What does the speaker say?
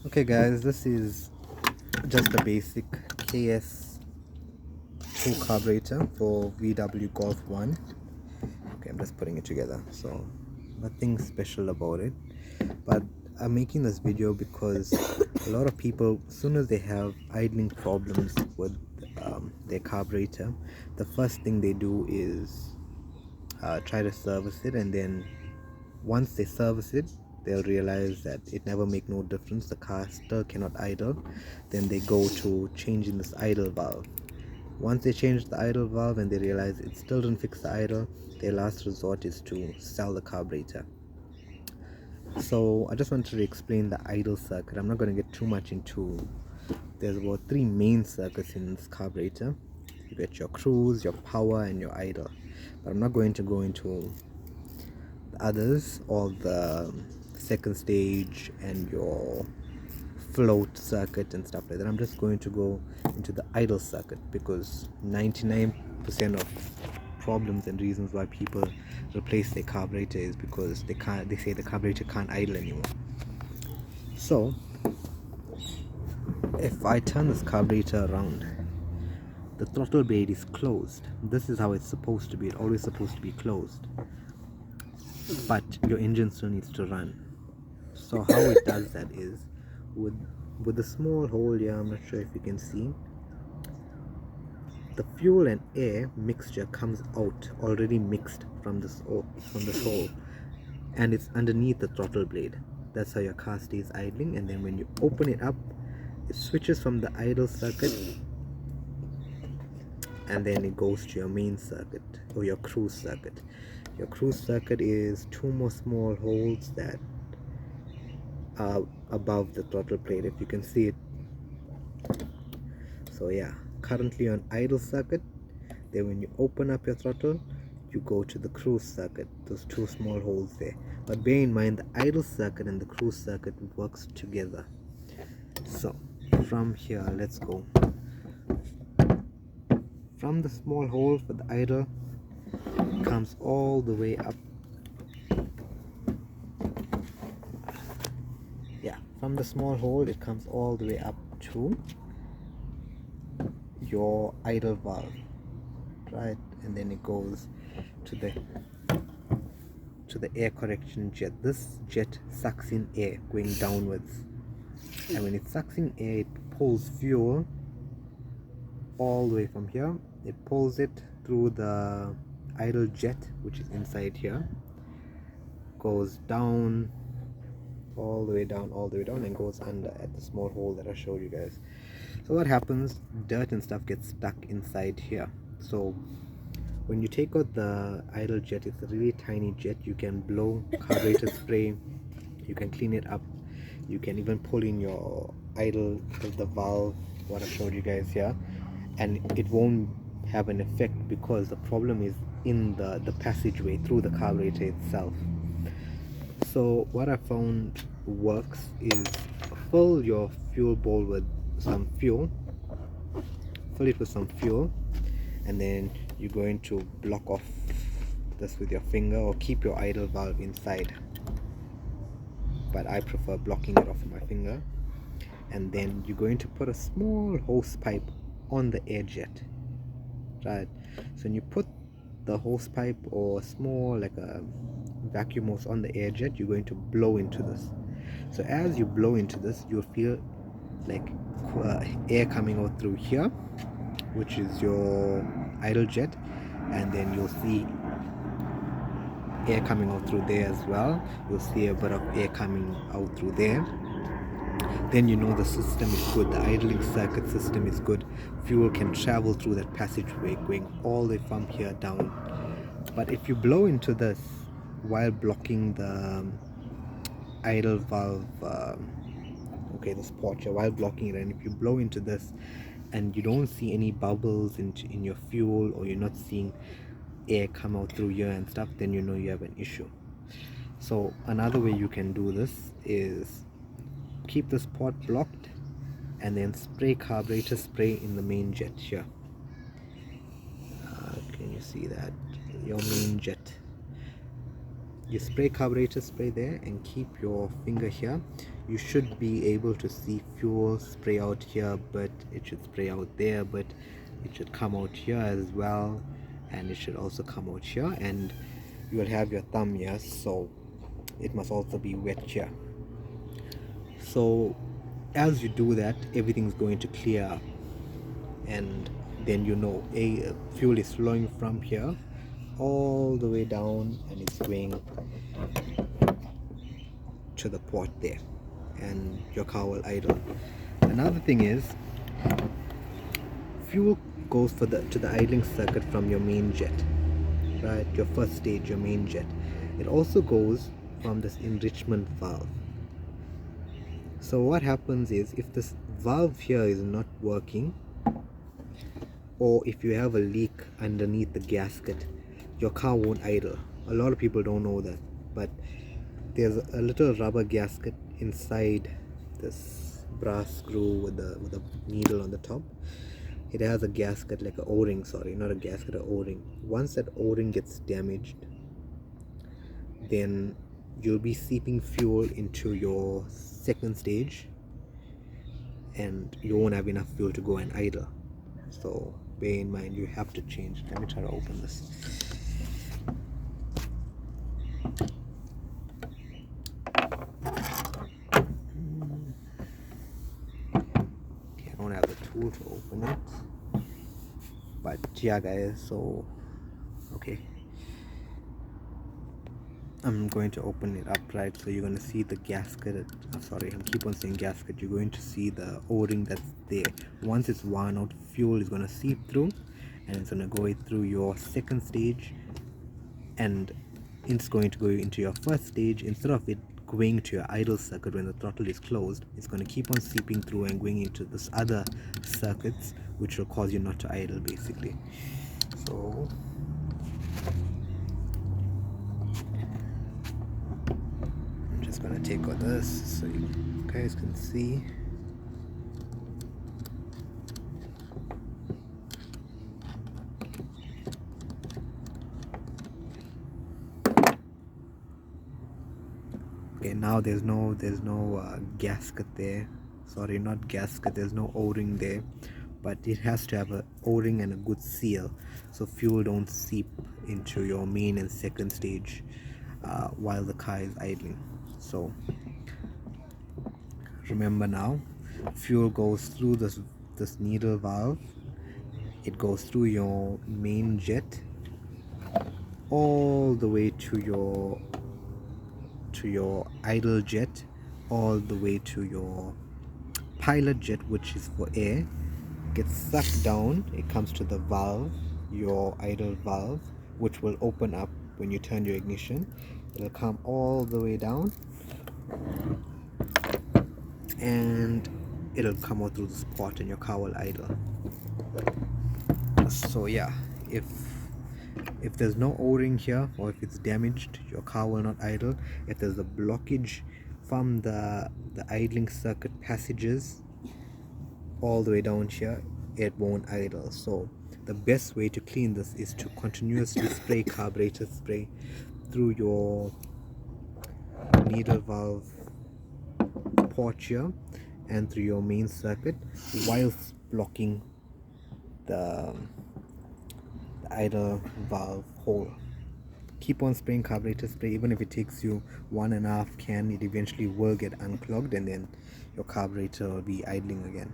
Okay guys, this is just a basic ks2 carburetor for VW Golf 1. Okay, I'm just putting it together, so nothing special about it, but I'm making this video because a lot of people, as soon as they have idling problems with their carburetor, the first thing they do is try to service it, and then once they service it, they'll realize that it never make no difference, the car still cannot idle. Then they go to changing this idle valve. Once they change the idle valve and they realize it still didn't fix the idle, their last resort is to sell the carburetor. So I just wanted to explain the idle circuit. I'm not going to get too much into, there's about 3 main circuits in this carburetor. You get your cruise, your power, and your idle, but I'm not going to go into the others, all the second stage and your float circuit and stuff like that. I'm just going to go into the idle circuit because 99% of problems and reasons why people replace their carburetor is because they say the carburetor can't idle anymore. So if I turn this carburetor around, the throttle blade is closed. This is how it's supposed to be. It's always supposed to be closed, but your engine still needs to run. So how it does that is with a small hole here. I'm not sure if you can see, the fuel and air mixture comes out already mixed from this hole, and it's underneath the throttle blade. That's how your car stays idling. And then when you open it up, it switches from the idle circuit, and then it goes to your main circuit or your cruise circuit. Your cruise circuit is 2 more small holes that are above the throttle plate, if you can see it. So yeah, currently on idle circuit. Then when you open up your throttle, you go to the cruise circuit, those 2 small holes there. But bear in mind, the idle circuit and the cruise circuit works together. So from here, let's go from the small hole for the idle, comes all the way up. Yeah, from the small hole it comes all the way up to your idle valve, right? And then it goes to the air correction jet. This jet sucks in air going downwards, and when it sucks in air, it pulls fuel all the way from here. It pulls it through the idle jet, which is inside here, goes down all the way down, and goes under at the small hole that I showed you guys. So what happens, dirt and stuff gets stuck inside here. So when you take out the idle jet, it's a really tiny jet. You can blow carburetor spray, you can clean it up, you can even pull in your idle, the valve, what I showed you guys here, and it won't have an effect because the problem is in the passageway through the carburetor itself. So what I found works is fill your fuel bowl with some fuel, fill it with some fuel, and then you're going to block off this with your finger, or keep your idle valve inside, but I prefer blocking it off with my finger. And then you're going to put a small hose pipe on the air jet, right? So when you put the hose pipe or small, like a vacuum hose, on the air jet, you're going to blow into this. So as you blow into this, you'll feel like air coming out through here, which is your idle jet, and then you'll see air coming out through there as well. You'll see a bit of air coming out through there. Then you know the system is good, the idling circuit system is good. Fuel can travel through that passageway going all the way from here down. But if you blow into this while blocking the idle valve, okay, this port here, while blocking it, and if you blow into this and you don't see any bubbles in your fuel, or you're not seeing air come out through here and stuff, then you know you have an issue. So another way you can do this is keep this port blocked and then spray carburetor spray in the main jet here. Can you see that? Your main jet, you spray carburetor spray there and keep your finger here. you should be able to see fuel spray out here, but it should spray out there, but it should come out here as well, and it should also come out here, and you will have your thumb here, so it must also be wet here. So as you do that, everything's going to clear up, and then you know fuel is flowing from here all the way down, and it's going to the port there, and your car will idle. Another thing is, fuel goes to the idling circuit from your main jet, right? Your first stage, your main jet. It also goes from this enrichment valve. So what happens is, if this valve here is not working, or if you have a leak underneath the gasket, your car won't idle. A lot of people don't know that, but there's a little rubber gasket inside this brass screw with a needle on the top. It has a gasket, like a O-ring, sorry, not a gasket, a O-ring. Once that O-ring gets damaged, then you'll be seeping fuel into your second stage, and you won't have enough fuel to go and idle. So bear in mind, you have to change. Let me try to open this. Okay, I don't have the tool to open it, but yeah guys, so okay, I'm going to open it up, right? So you're going to see the gasket. Sorry, I keep on saying gasket. You're going to see the O-ring that's there. Once it's worn out, fuel is going to seep through, and it's going to go through your second stage, and it's going to go into your first stage. Instead of it going to your idle circuit when the throttle is closed, it's going to keep on seeping through and going into this other circuits, which will cause you not to idle, basically. So I'm just going to take out this so you guys can see. Okay, now there's no gasket there. Sorry, not gasket, there's no O-ring there, but it has to have a O-ring and a good seal, so fuel don't seep into your main and second stage while the car is idling. So remember now, fuel goes through this needle valve, it goes through your main jet all the way to your idle jet, all the way to your pilot jet, which is for air, gets sucked down, it comes to the valve, your idle valve, which will open up when you turn your ignition. It'll come all the way down, and it'll come out through this port, and your car will idle. So yeah, if there's no O-ring here, or if it's damaged, your car will not idle. If there's a blockage from the idling circuit passages all the way down here, it won't idle. So the best way to clean this is to continuously spray carburetor spray through your needle valve port here and through your main circuit, whilst blocking the idle valve hole. Keep on spraying carburetor spray. Even if it takes you 1.5 can, it eventually will get unclogged, and then your carburetor will be idling again.